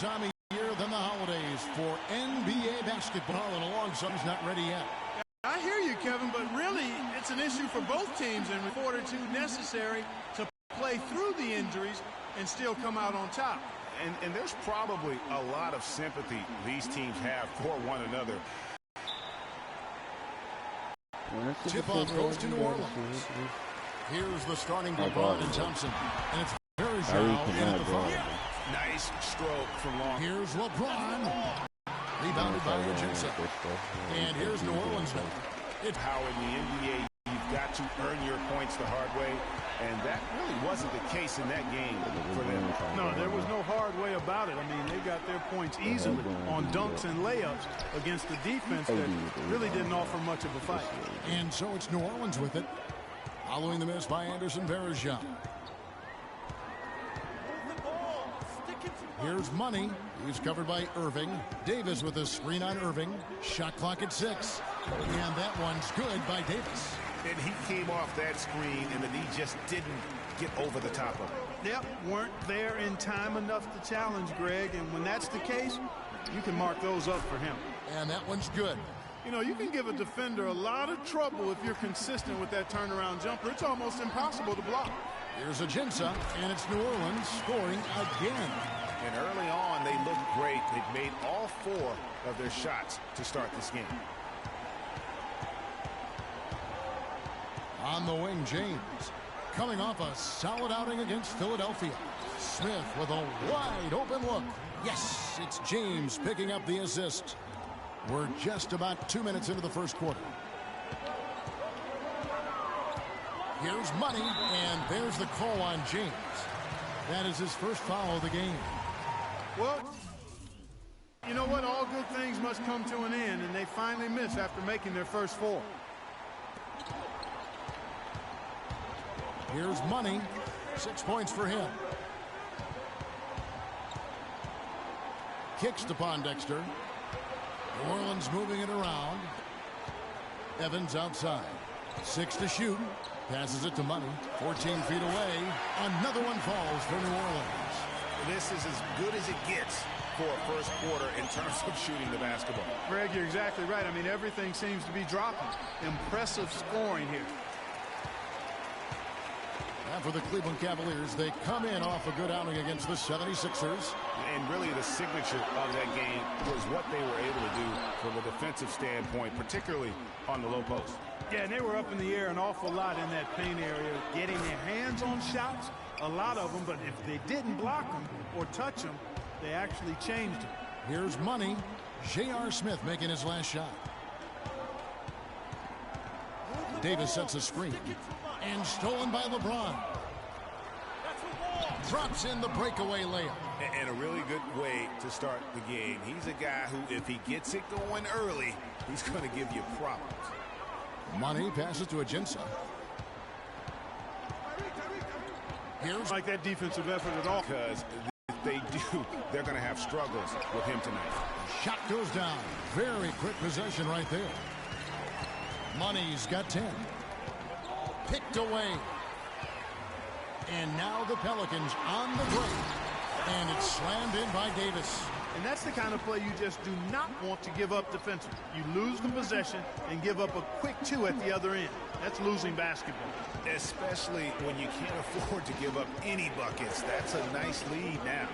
time of year than the holidays for NBA basketball, and along some's not ready yet. I hear you, Kevin, but really it's an issue for both teams and fortitude necessary to play through the injuries and still come out on top. And there's probably a lot of sympathy these teams have for one another. Tip-off goes to New Orleans. Here's the starting LeBron and Thompson. And it's very shallow in at the front. Nice stroke from long. Here's LeBron. Rebounded by Ajinça. And here's New Orleans now. It's how in the NBA you've got to earn your points the hard way. And that really wasn't the case in that game for them. No, there was no hard way about it. I mean, they got their points easily on dunks and layups against the defense that really didn't offer much of a fight. And so it's New Orleans with it. Following the miss by Anderson Varejão. Here's Money. He's covered by Irving. Davis with a screen on Irving. Shot clock at 6. And that one's good by Davis. And he came off that screen, and the D just didn't get over the top of it. Yep, weren't there in time enough to challenge Greg. And when that's the case, you can mark those up for him. And that one's good. You know, you can give a defender a lot of trouble if you're consistent with that turnaround jumper. It's almost impossible to block. Here's Ajinça, and it's New Orleans scoring again. And early on, they looked great. They've made all 4 of their shots to start this game. On the wing, James. Coming off a solid outing against Philadelphia. Smith with a wide open look. Yes, it's James picking up the assist. We're just about 2 minutes into the first quarter. Here's Money, and there's the call on James. That is his first foul of the game. Well, you know what? All good things must come to an end, and they finally miss after making their first 4. Here's Money. 6 points for him. Kicks to Pondexter. New Orleans moving it around. Evans outside. 6 to shoot. Passes it to Money. 14 feet away. Another one falls for New Orleans. This is as good as it gets for a first quarter in terms of shooting the basketball. Greg, you're exactly right. I mean, everything seems to be dropping. Impressive scoring here. And for the Cleveland Cavaliers, they come in off a good outing against the 76ers. And really the signature of that game was what they were able to do from a defensive standpoint, particularly on the low post. Yeah, and they were up in the air an awful lot in that paint area, getting their hands on shots, a lot of them, but if they didn't block them or touch them, they actually changed them. Here's Money. J.R. Smith making his last shot. Davis sets a screen. And stolen by LeBron. Drops in the breakaway layup. And a really good way to start the game. He's a guy who, if he gets it going early, he's going to give you problems. Money passes to Ajinça. Here's like that defensive effort at all. Because if they do, they're going to have struggles with him tonight. Shot goes down. Very quick possession right there. Money's got 10. Picked away. And now the Pelicans on the break. And it's slammed in by Davis. And that's the kind of play you just do not want to give up defensively. You lose the possession and give up a quick 2 at the other end. That's losing basketball. Especially when you can't afford to give up any buckets. That's a nice lead now.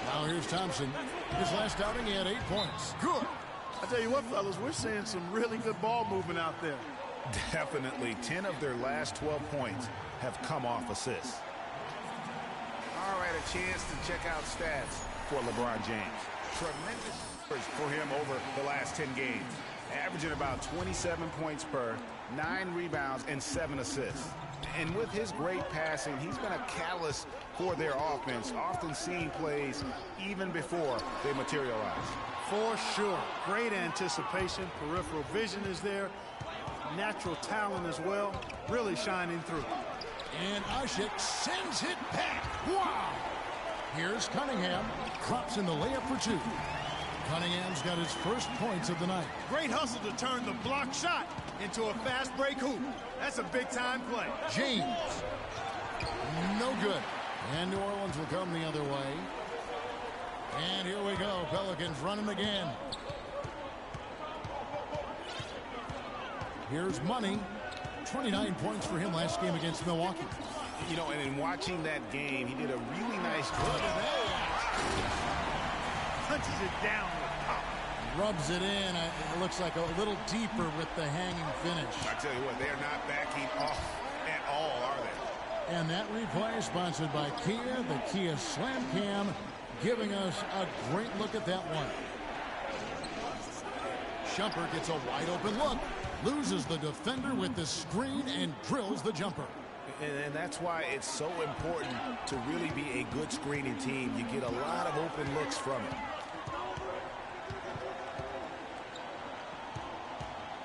Now here's Thompson. His last outing, he had 8 points. Good. I tell you what, fellas, we're seeing some really good ball movement out there. Definitely. 10 of their last 12 points have come off assists. All right, a chance to check out stats for LeBron James. Tremendous for him over the last 10 games. Averaging about 27 points per, 9 rebounds, and 7 assists. And with his great passing, he's been a catalyst for their offense, often seeing plays even before they materialize. For sure. Great anticipation. Peripheral vision is there. Natural talent as well. Really shining through. And Ashik sends it back. Wow. Here's Cunningham. Drops in the layup for 2. Cunningham's got his first points of the night. Great hustle to turn the block shot into a fast break hoop. That's a big-time play. James. No good. And New Orleans will come the other way. And here we go. Pelicans running again. Here's Money. 29 points for him last game against Milwaukee. You know, and in watching that game, he did a really nice job. Punches it down with power. Rubs it in. It looks like a little deeper with the hanging finish. I tell you what, they're not backing off at all, are they? And that replay sponsored by Kia, the Kia Slam Cam, giving us a great look at that one. Shumpert gets a wide open look. Loses the defender with the screen and drills the jumper. And that's why it's so important to really be a good screening team. You get a lot of open looks from it.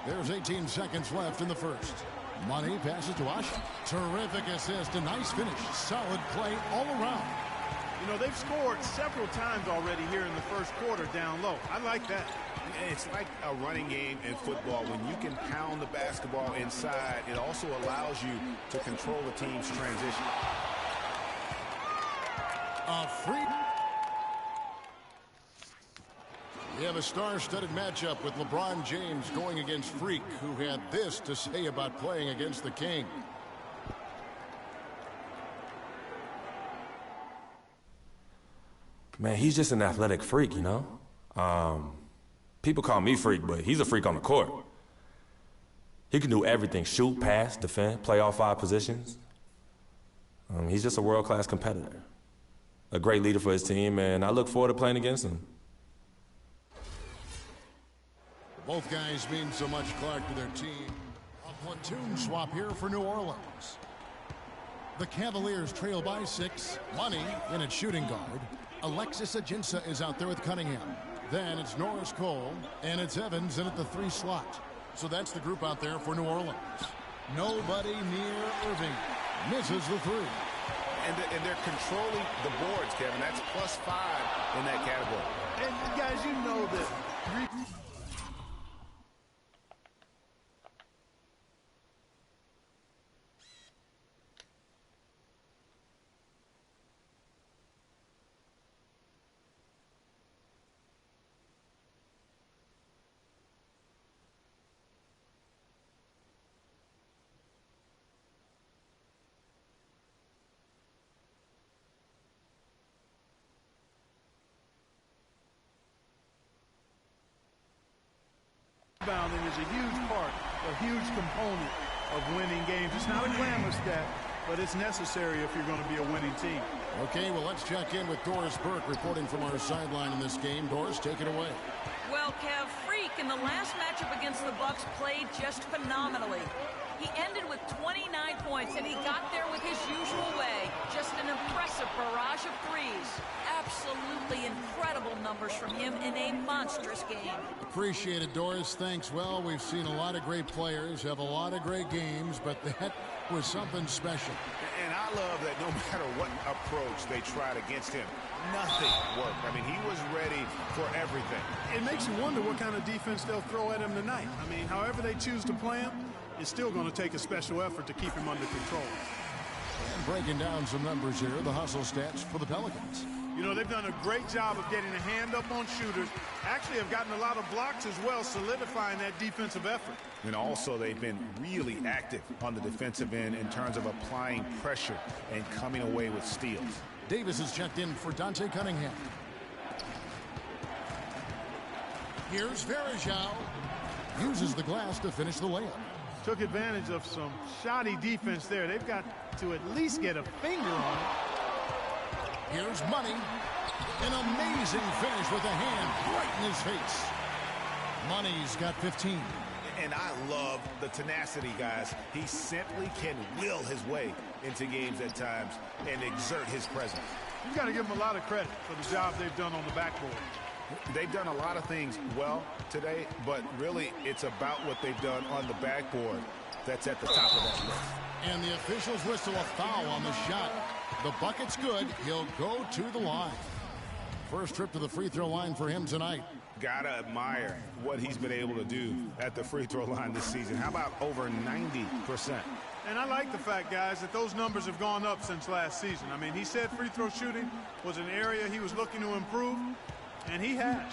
There's 18 seconds left in the first. Money passes to Asha. Terrific assist, a nice finish. Solid play all around. You know, they've scored several times already here in the first quarter down low. I like that. It's like a running game in football. When you can pound the basketball inside, it also allows you to control the team's transition. A free. We have a star-studded matchup with LeBron James going against Freak, who had this to say about playing against the King. Man, he's just an athletic freak, you know? People call me freak, but he's a freak on the court. He can do everything: shoot, pass, defend, play all 5 positions. He's just a world-class competitor. A great leader for his team, and I look forward to playing against him. Both guys mean so much, Clark, to their team. A platoon swap here for New Orleans. The Cavaliers trail by 6. Money in at shooting guard. Alexis Ajinça is out there with Cunningham. Then it's Norris Cole, and it's Evans in at the 3 slot. So that's the group out there for New Orleans. Nobody near Irving. Misses the 3. And they're controlling the boards, Kevin. That's +5 in that category. And guys, you know that. Rebounding is a huge part, a huge component of winning games. It's not a glamour stat, but it's necessary if you're going to be a winning team. Okay, well, let's check in with Doris Burke reporting from our sideline in this game. Doris, take it away. Well, Kev, Freak in the last matchup against the Bucks played just phenomenally. He ended with 29 points, and he got there with his usual way. Just an impressive barrage of threes. Absolutely incredible numbers from him in a monstrous game. Appreciate it, Doris. Thanks. Well, we've seen a lot of great players have a lot of great games, but that was something special. And I love that no matter what approach they tried against him, nothing worked. I mean, he was ready for everything. It makes you wonder what kind of defense they'll throw at him tonight. I mean, however they choose to play him, it's still going to take a special effort to keep him under control. And breaking down some numbers here, the hustle stats for the Pelicans. You know, they've done a great job of getting a hand up on shooters. Actually have gotten a lot of blocks as well, solidifying that defensive effort. And also, they've been really active on the defensive end in terms of applying pressure and coming away with steals. Davis is checked in for Dante Cunningham. Here's Varejao. Uses the glass to finish the layup. Took advantage of some shoddy defense there. They've got to at least get a finger on it. Here's Money. An amazing finish with a hand right in his face. Money's got 15. And I love the tenacity, guys. He simply can will his way into games at times and exert his presence. You've got to give them a lot of credit for the job they've done on the backboard. They've done a lot of things well today, but really it's about what they've done on the backboard that's at the top of that list. And the officials whistle a foul on the shot. The bucket's good. He'll go to the line. First trip to the free throw line for him tonight. Gotta admire what he's been able to do at the free throw line this season. How about over 90%? And I like the fact, guys, that those numbers have gone up since last season. I mean, he said free throw shooting was an area he was looking to improve, and he has.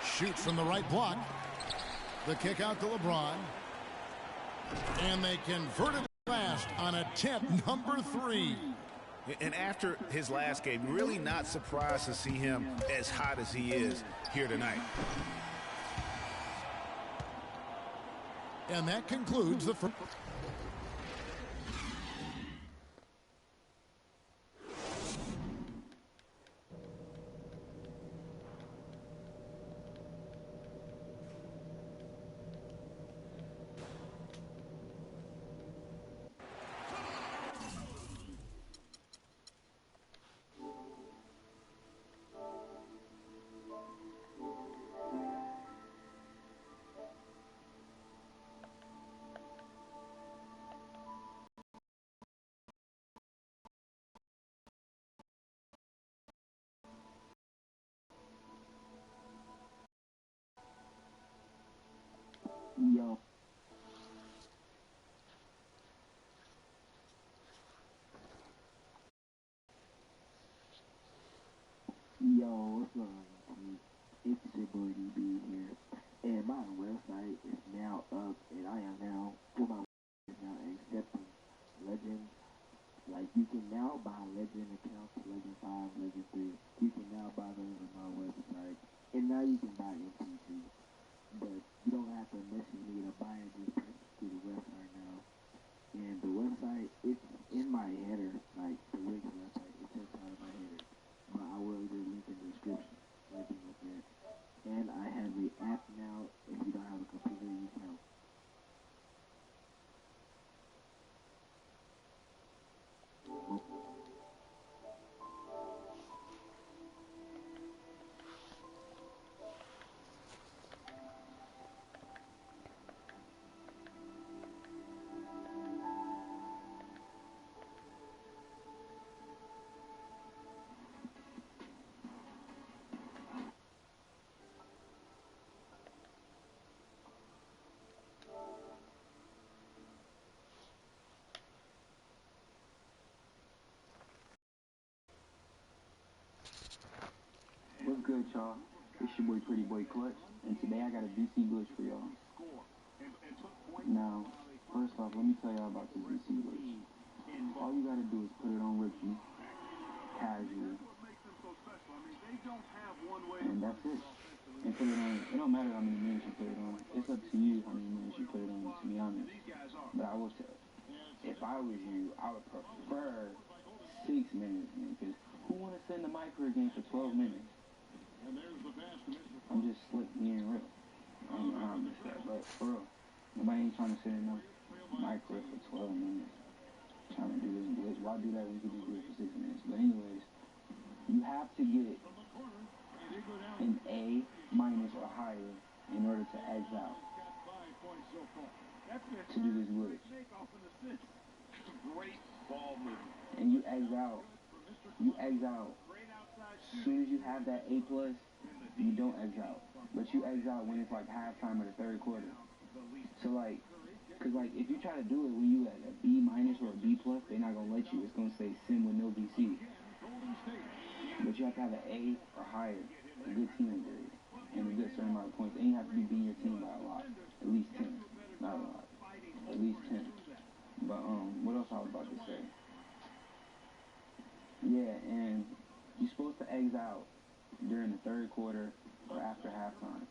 Shoots from the right block. The kick out to LeBron. And they converted fast on attempt number 3. And after his last game, really not surprised to see him as hot as he is here tonight. And that concludes the first. Yo. Yo, what's up? It's your boy DB here. And my website is now up, and I am now, for my is now accepting legends. Like, you can now buy legend accounts, legend 5, legend 3. You can now buy those on my website. And now you can buy MPC. But you don't have to message me to buy it, just purchase through the website now. And the website, it's in my header, like the Wix website, it's inside of my header. But I will just link in the description, everything like that. And I have the app now. If you don't have a computer, you can help. What's good, y'all? It's your boy Pretty Boy Clutch, and today I got a DC glitch for y'all. Now, first off, let me tell y'all about this DC glitch. All you gotta do is put it on rookie, casual, and that's it. And put it on, it don't matter how many minutes you put it on. It's up to you how many minutes you put it on, to be honest. But I will say, if I was you, I would prefer 6 minutes, man, because who want to send a micro game for 12 minutes? I'm just slick being real. I don't know how I missed that, but for real, nobody ain't trying to sit in no micro for 12 minutes. Trying to do this glitch. Why do that when you can just do it for 6 minutes? But anyways, you have to get an A minus or higher in order to exit out to do this glitch. And you exit out. As soon as you have that A plus, you don't exit out. But you exit out when it's like halftime of the third quarter. So like, cause like if you try to do it when you at a B minus or a B plus, they're not gonna let you. It's gonna say sim with no VC. But you have to have an A or higher, a good team grade, and a good certain amount of points. And you have to be beating your team by a lot, at least 10, not a lot, at least 10. But what else I was about to say? Yeah, and you're supposed to exit out during the third quarter or after halftime.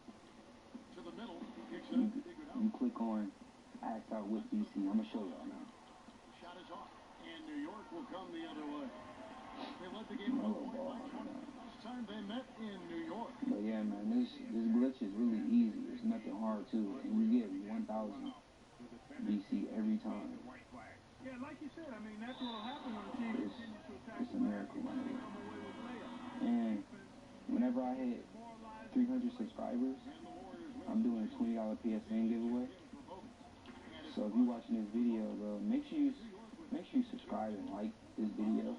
You click on Act Out with DC. I'm gonna show y'all now. Shot is off, and New York will come the other way. They led the game last time they met in New York. But yeah, man, this glitch is really easy. There's nothing hard to it, and you get 1,000 DC every time. Yeah, like you said, I mean that's what'll happen when the team continues to attack. It's a miracle, man. And whenever I hit 300 subscribers, I'm doing a $20 PSN giveaway. So if you're watching this video, bro, make sure you subscribe and like this video.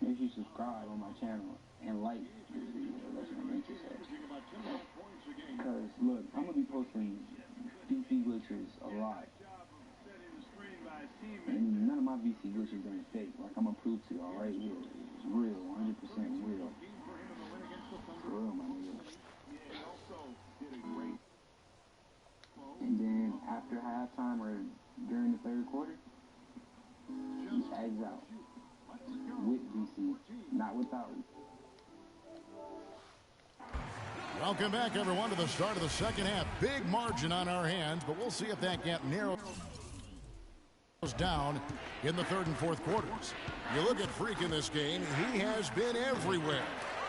Make sure you subscribe on my channel and like this video. That's what I meant to say. Because look, I'm gonna be posting DC glitches a lot. Welcome back, everyone, to the start of the second half. Big margin on our hands, but we'll see if that gap narrows down in the third and fourth quarters. You look at Freak in this game, he has been everywhere.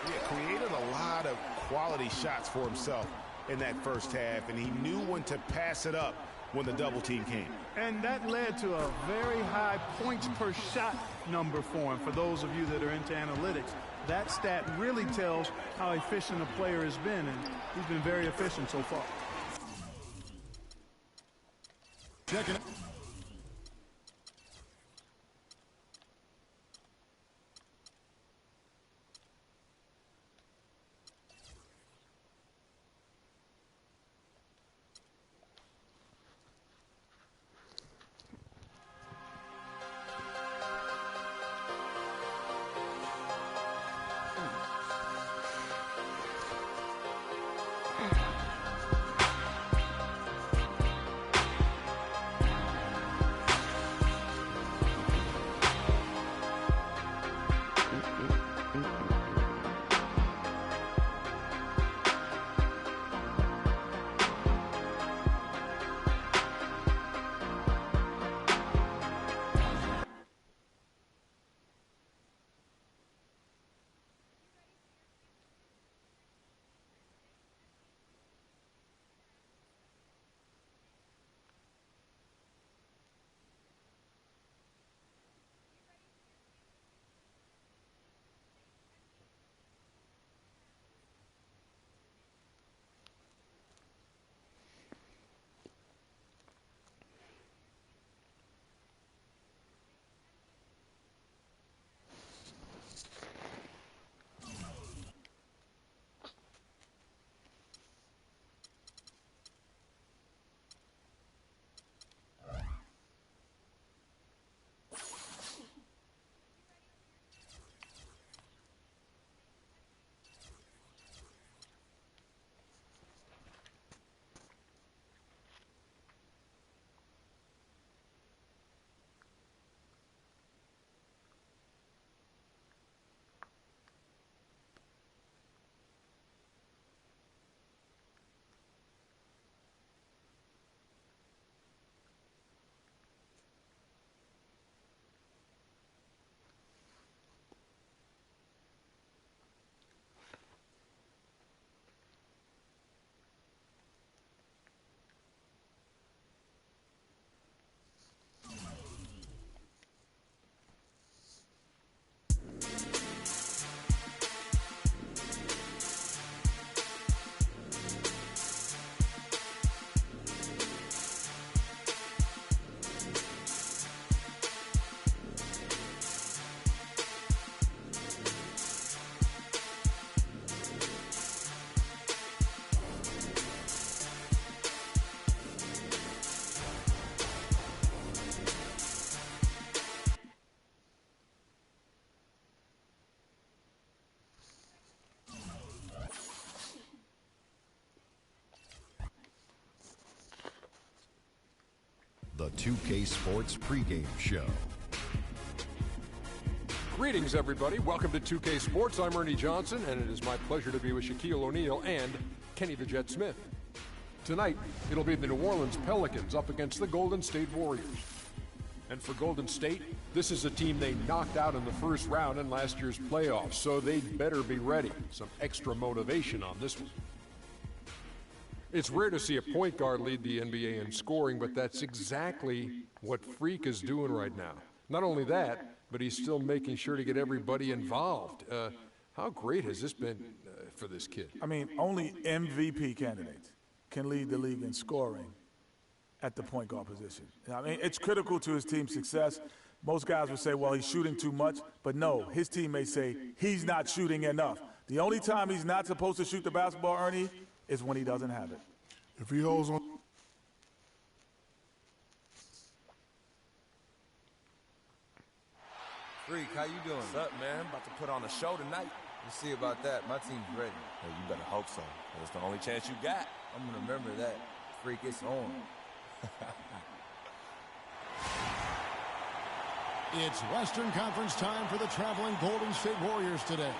Yeah, created a lot of quality shots for himself in that first half, and he knew when to pass it up when the double team came. And that led to a very high points per shot number for him. For those of you that are into analytics, that stat really tells how efficient a player has been, and he's been very efficient so far. Checking it. The 2K Sports pregame show. Greetings, everybody. Welcome to 2K Sports. I'm Ernie Johnson, and it is my pleasure to be with Shaquille O'Neal and Kenny the Jet Smith. Tonight, it'll be the New Orleans Pelicans up against the Golden State Warriors. And for Golden State, this is a team they knocked out in the first round in last year's playoffs, so they'd better be ready. Some extra motivation on this one. It's rare to see a point guard lead the NBA in scoring, but that's exactly what Freak is doing right now. Not only that, but he's still making sure to get everybody involved. How great has this been for this kid? I mean, only MVP candidates can lead the league in scoring at the point guard position. I mean, it's critical to his team's success. Most guys would say, well, he's shooting too much, but no, his teammates say he's not shooting enough. The only time he's not supposed to shoot the basketball, Ernie, is when he doesn't have it. If he holds on. Freak, how you doing? What's up, man? About to put on a show tonight. We'll see about that. My team's ready. Well, you better hope so. That's the only chance you got. I'm going to remember that. Freak, it's on. It's Western Conference time for the traveling Golden State Warriors today.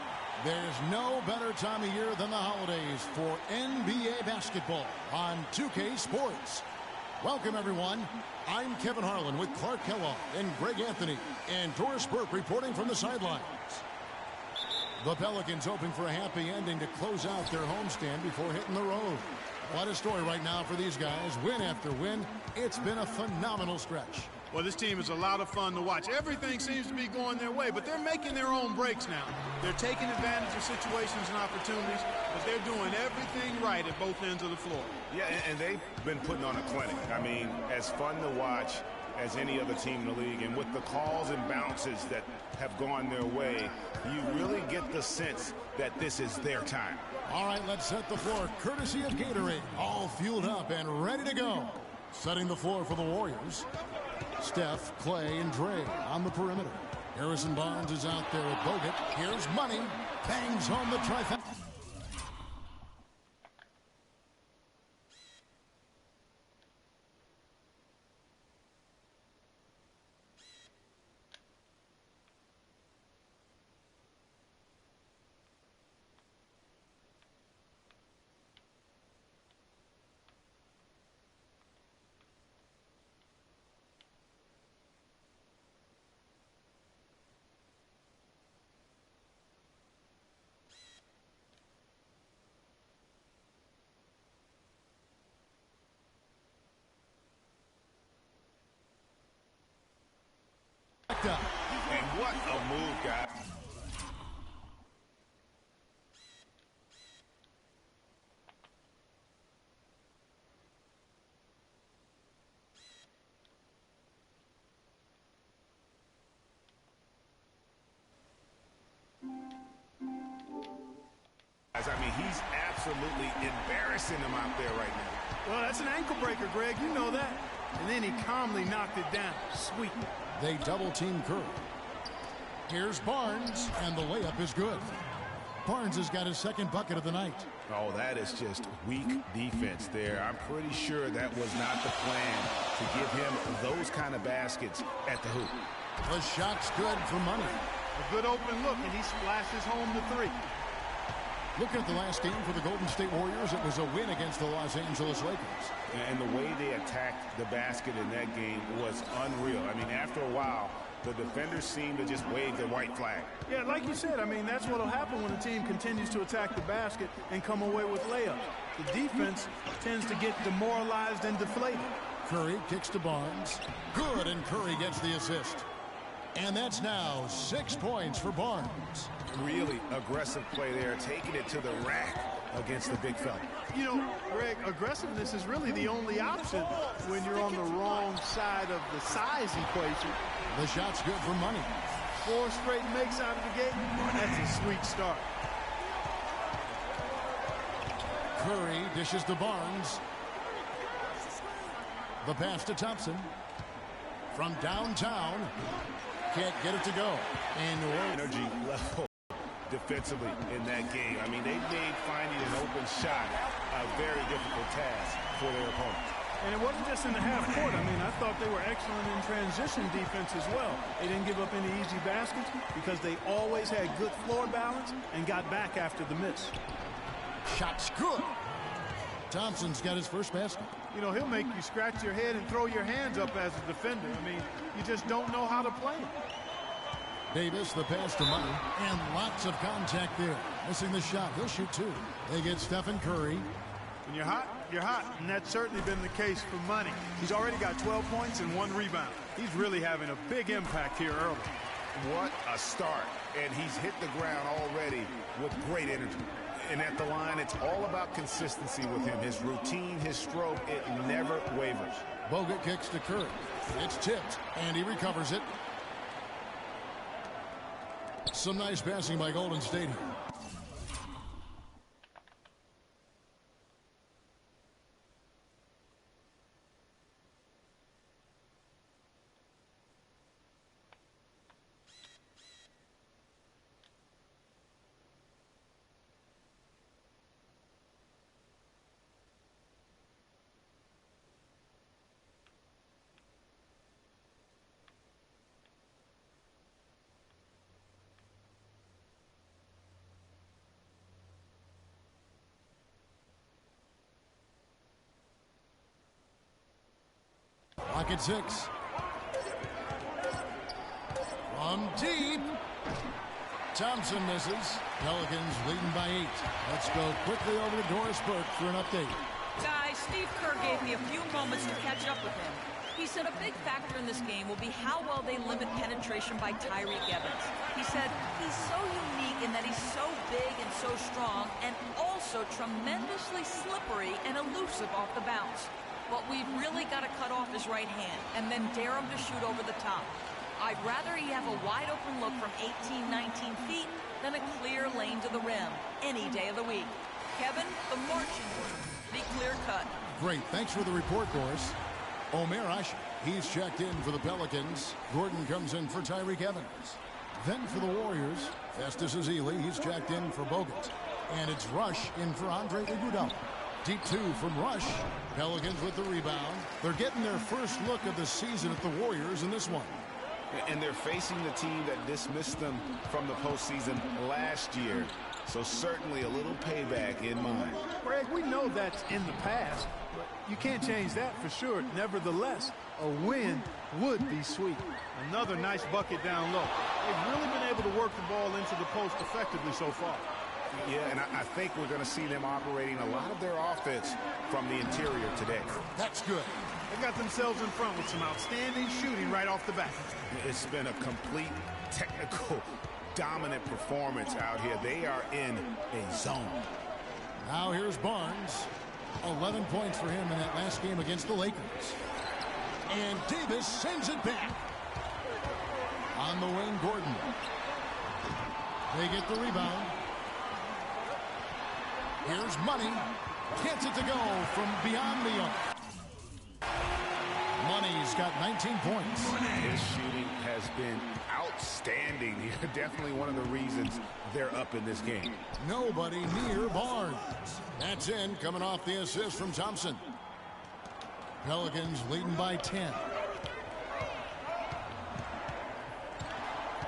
There's no better time of year than the holidays for NBA basketball on 2K Sports. Welcome, everyone. I'm Kevin Harlan with Clark Kellogg and Greg Anthony and Doris Burke reporting from the sidelines. The Pelicans hoping for a happy ending to close out their homestand before hitting the road. What a story right now for these guys. Win after win. It's been a phenomenal stretch. Well, this team is a lot of fun to watch. Everything seems to be going their way, but they're making their own breaks now. They're taking advantage of situations and opportunities, but they're doing everything right at both ends of the floor. Yeah, and they've been putting on a clinic. I mean, as fun to watch as any other team in the league. And with the calls and bounces that have gone their way, you really get the sense that this is their time. All right, let's set the floor courtesy of Gatorade. All fueled up and ready to go. Setting the floor for the Warriors. Steph, Clay, and Dre on the perimeter. Harrison Barnes is out there with Bogut. Here's Money. Bangs home the trifecta. And what a move, guys. I mean, he's absolutely embarrassing them out there right now. Well, that's an ankle breaker, Greg. You know that. And then he calmly knocked it down. Sweet. They double-team Curry. Here's Barnes, and the layup is good. Barnes has got his second bucket of the night. Oh, that is just weak defense there. I'm pretty sure that was not the plan to give him those kind of baskets at the hoop. The shot's good for Money. A good open look, and he splashes home the three. Looking at the last game for the Golden State Warriors, it was a win against the Los Angeles Lakers. And the way they attacked the basket in that game was unreal. I mean, after a while, the defenders seemed to just wave their white flag. Yeah, like you said, I mean, that's what will happen when a team continues to attack the basket and come away with layups. The defense tends to get demoralized and deflated. Curry kicks to Barnes. Good, and Curry gets the assist. And that's now 6 points for Barnes. Really aggressive play there, taking it to the rack against the big fella. You know, Greg, aggressiveness is really the only option when you're on the wrong side of the size equation. The shot's good for Money. 4 straight makes out of the gate. That's a sweet start. Curry dishes to Barnes. The pass to Thompson. From downtown. Can't get it to go. And energy level defensively in that game. I mean, they made finding an open shot a very difficult task for their opponents. And it wasn't just in the half court. I mean, I thought they were excellent in transition defense as well. They didn't give up any easy baskets because they always had good floor balance and got back after the miss. Shot's good. Thompson's got his first basket. You know, he'll make you scratch your head and throw your hands up as a defender. I mean, you just don't know how to play him. Davis, the pass to Money, and lots of contact there. Missing the shot. He'll shoot 2. They get Stephen Curry. When you're hot, you're hot, and that's certainly been the case for Money. He's already got 12 points and 1 rebound. He's really having a big impact here early. What a start, and he's hit the ground already with great energy. And at the line, it's all about consistency with him. His routine, his stroke, it never wavers. Bogut kicks to Curry. It's tipped, and he recovers it. Some nice passing by Golden State here. back at 6. From deep. Thompson misses. Pelicans leading by 8. Let's go quickly over to Doris Burke for an update. Guys, Steve Kerr gave me a few moments to catch up with him. He said a big factor in this game will be how well they limit penetration by Tyreke Evans. He said he's so unique in that he's so big and so strong and also tremendously slippery and elusive off the bounce. What we've really got to cut off his right hand and then dare him to shoot over the top. I'd rather he have a wide-open look from 18, 19 feet than a clear lane to the rim any day of the week. Kevin, the marching orders. Be clear-cut. Great. Thanks for the report, Doris. Omer Asher, he's checked in for the Pelicans. Gordon comes in for Tyreke Evans. Then for the Warriors, Festus Ezeli, he's checked in for Bogut. And it's Rush in for Andre Iguodala. Deep 2 from Rush. Pelicans with the rebound. They're getting their first look of the season at the Warriors in this one. And they're facing the team that dismissed them from the postseason last year. So certainly a little payback in mind. Greg, we know that's in the past, but you can't change that for sure. Nevertheless, a win would be sweet. Another nice bucket down low. They've really been able to work the ball into the post effectively so far. Yeah, and I think we're going to see them operating a lot of their offense from the interior today. That's good. They got themselves in front with some outstanding shooting right off the bat. It's been a complete technical dominant performance out here. They are in a zone. Now here's Barnes. 11 points for him in that last game against the Lakers. And Davis sends it back. On the wing, Gordon. They get the rebound. Here's Money. Gets it to go from beyond the arc. Money's got 19 points. His shooting has been outstanding here. Definitely one of the reasons they're up in this game. Nobody near Barnes. That's in, coming off the assist from Thompson. Pelicans leading by 10.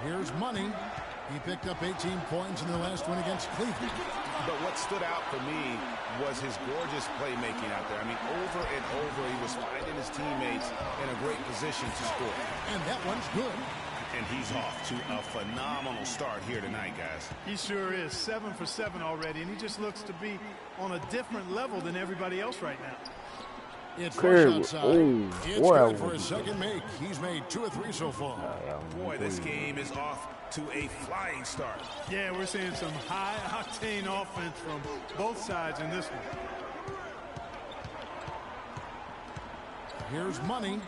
Here's Money. He picked up 18 points in their last win against Cleveland. But what stood out for me was his gorgeous playmaking out there. I mean, over and over, he was finding his teammates in a great position to score. And that one's good. And he's off to a phenomenal start here tonight, guys. He sure is. 7 for 7 already, and he just looks to be on a different level than everybody else right now. It's fresh outside. It's good for his second make. He's made 2 or 3 so far. Boy, this game is off to a flying start. Yeah, we're seeing some high-octane offense from both sides in this one. Here's Money.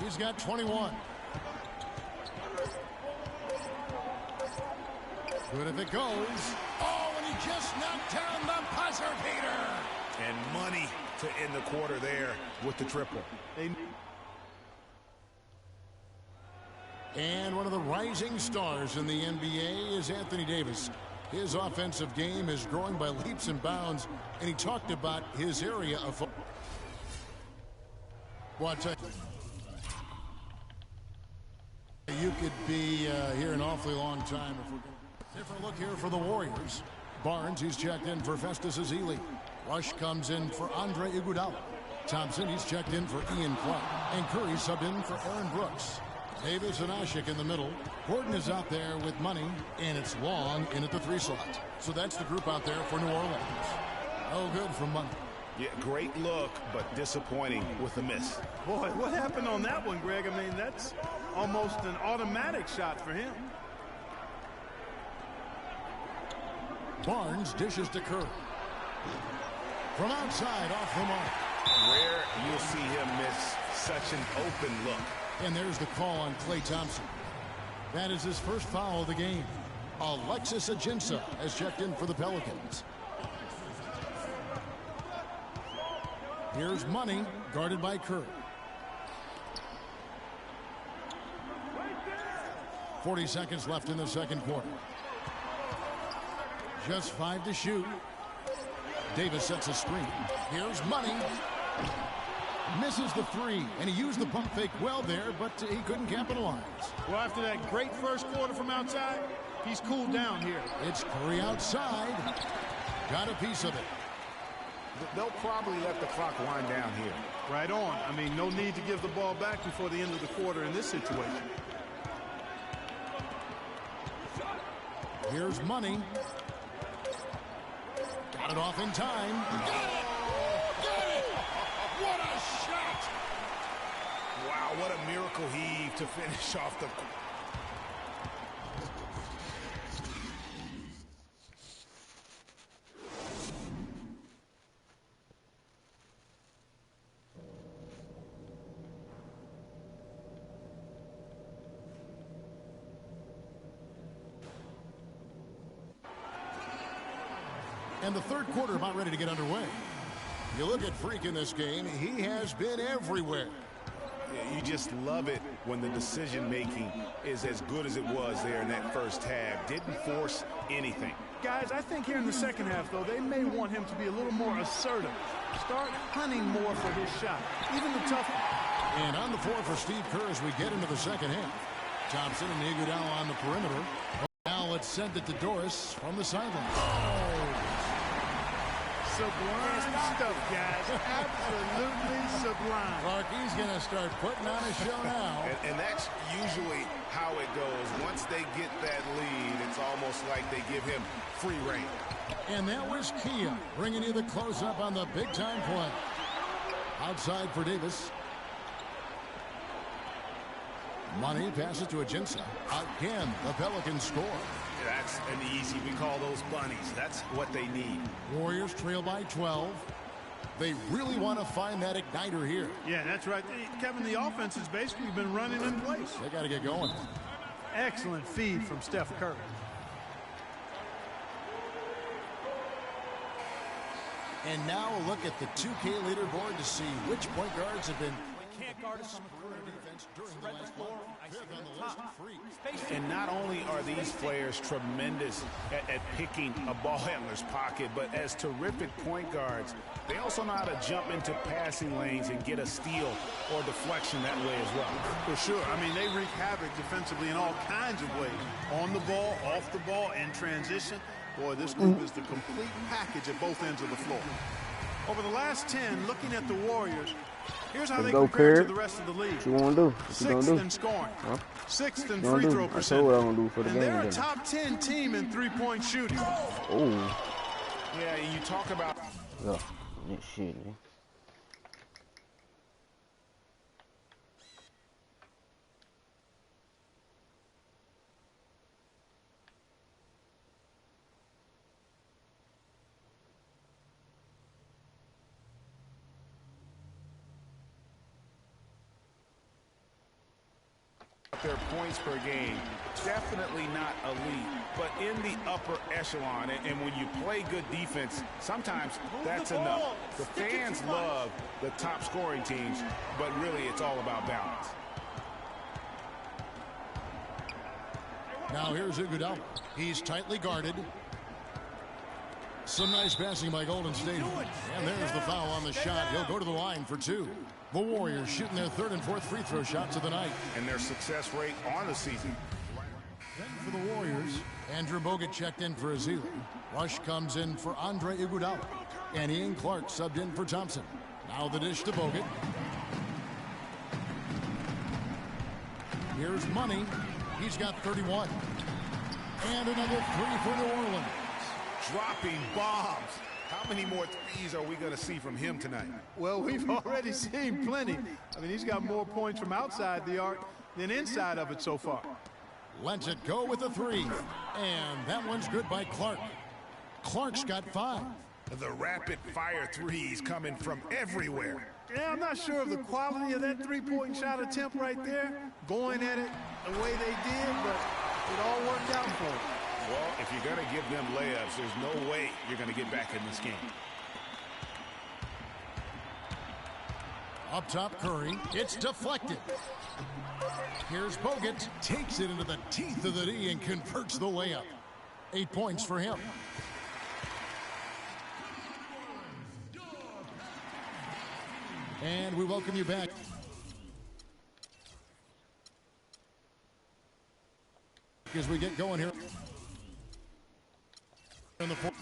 He's got 21. Good if it goes. Oh, and he just knocked down the buzzer beater. And Money to end the quarter there with the triple. And one of the rising stars in the NBA is Anthony Davis. His offensive game is growing by leaps and bounds, and he talked about his area of focus. You could be here an awfully long time. If we're gonna... Different look here for the Warriors. Barnes, he's checked in for Festus Ezeli. Rush comes in for Andre Iguodala. Thompson, he's checked in for Ian Clark. And Curry subbed in for Aaron Brooks. Davis and Ashik in the middle. Gordon is out there with Money, and it's Long in at the 3 slot. So that's the group out there for New Orleans. No good from Money. Yeah, great look, but disappointing with the miss. Boy, what happened on that one, Greg? I mean, that's almost an automatic shot for him. Barnes dishes to Curry. From outside, off the mark. Rare you'll see him miss such an open look. And there's the call on Klay Thompson. That is his first foul of the game. Alexis Ajinça has checked in for the Pelicans. Here's Money, guarded by Curry. 40 seconds left in the second quarter. Just 5 to shoot. Davis sets a screen. Here's Money. Misses the 3, and he used the pump fake well there, but he couldn't capitalize. Well, after that great first quarter from outside, he's cooled down here. It's Curry outside. Got a piece of it. They'll probably let the clock wind down here. Right on. I mean, no need to give the ball back before the end of the quarter in this situation. Here's Money. Got it off in time. Got it! Got it! What a shot! Wow, what a miracle heave to finish off the... And the third quarter about ready to get underway. You look at Freak in this game, he has been everywhere. Yeah, you just love it when the decision-making is as good as it was there in that first half. Didn't force anything. Guys, I think here in the second half, though, they may want him to be a little more assertive. Start hunting more for his shot, even the tough one. And on the floor for Steve Kerr as we get into the second half. Thompson and Iguodala on the perimeter. Now let's send it to Doris from the sideline. Oh. Sublime stuff, guys. Absolutely sublime. Clarkie's going to start putting on a show now. And that's usually how it goes. Once they get that lead, it's almost like they give him free rein. And that was Kia bringing you the close-up on the big-time play. Outside for Davis. Money passes to Ajinça. Again, the Pelicans score. That's an easy. We call those bunnies. That's what they need. Warriors trail by 12. They really want to find that igniter here. Yeah, that's right. Kevin, the offense has basically been running in place. They got to get going. Excellent feed from Steph Curry. And now a look at the 2K leaderboard to see which point guards have been can't guard us on the perimeter. during the last month. Fifth on the list, Freak. And not only are these players tremendous at picking a ball handler's pocket, but as terrific point guards, they also know how to jump into passing lanes and get a steal or deflection that way as well. For sure. I mean, they wreak havoc defensively in all kinds of ways. On the ball, off the ball, in transition. Boy, this group is the complete package at both ends of the floor. Over the last 10, looking at the Warriors, here's how they compare to the rest of the league. What you want to do? Sixth in scoring. Huh? Sixth in free throw percentage. I told what I'm going to do for the and game. They're a top 10 team in three-point shooting. Oh. Yeah, you talk about... Yeah, shit, man. Their points per game, definitely not elite, but in the upper echelon. And when you play good defense, sometimes that's enough. The fans love the top scoring teams, but really it's all about balance. Now here's Iguodala. He's tightly guarded. Some nice passing by Golden State. And there's the foul on the shot. He'll go to the line for two. The Warriors shooting their third and fourth free throw shots of the night. And their success rate on the season. Then for the Warriors, Andrew Bogut checked in for Azili. Rush comes in for Andre Iguodala. And Ian Clark subbed in for Thompson. Now the dish to Bogut. Here's Money. He's got 31. And another three for New Orleans. Dropping bombs. How many more threes are we going to see from him tonight? Well, we've already seen plenty. I mean, he's got more points from outside the arc than inside of it so far. Lets it go with a three. And that one's good by Clark. Clark's got 5. The rapid-fire threes coming from everywhere. Yeah, I'm not sure of the quality of that three-point shot attempt right there, going at it the way they did, but it all worked out for him. Well, if you're going to give them layups, there's no way you're going to get back in this game. Up top, Curry. It's deflected. Here's Bogut. Takes it into the teeth of the D and converts the layup. 8 points for him. And we welcome you back. As we get going here in the fourth.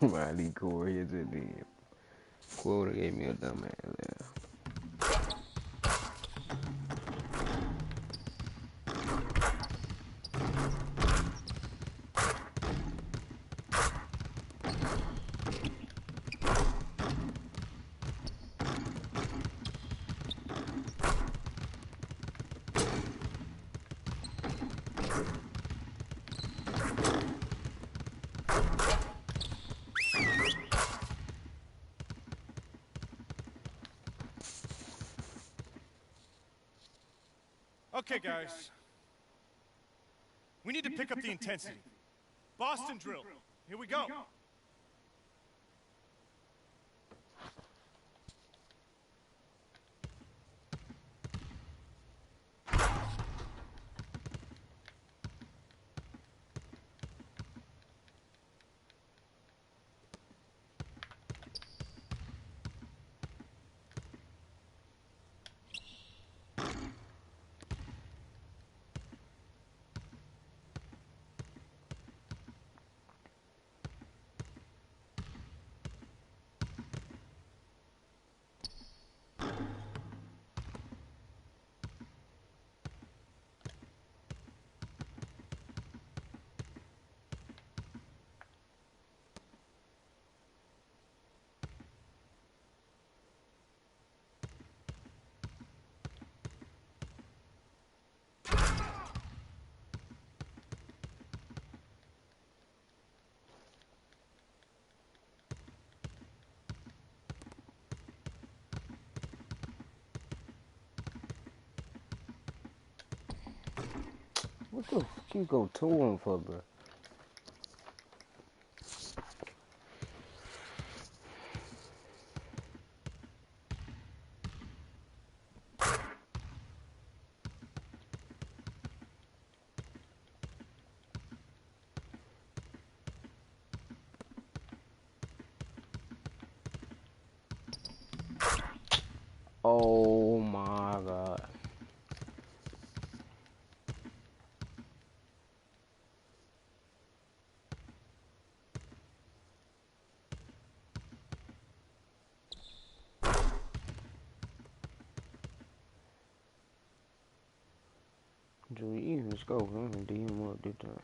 Riley Corey is it then? Quota gave me a dumbass there. Okay, guys. We need to pick up the intensity. Boston drill. Here we go. What the fuck you go touring for, bro? Oh my God. Dude, you even scope. I'm gonna DM up this time.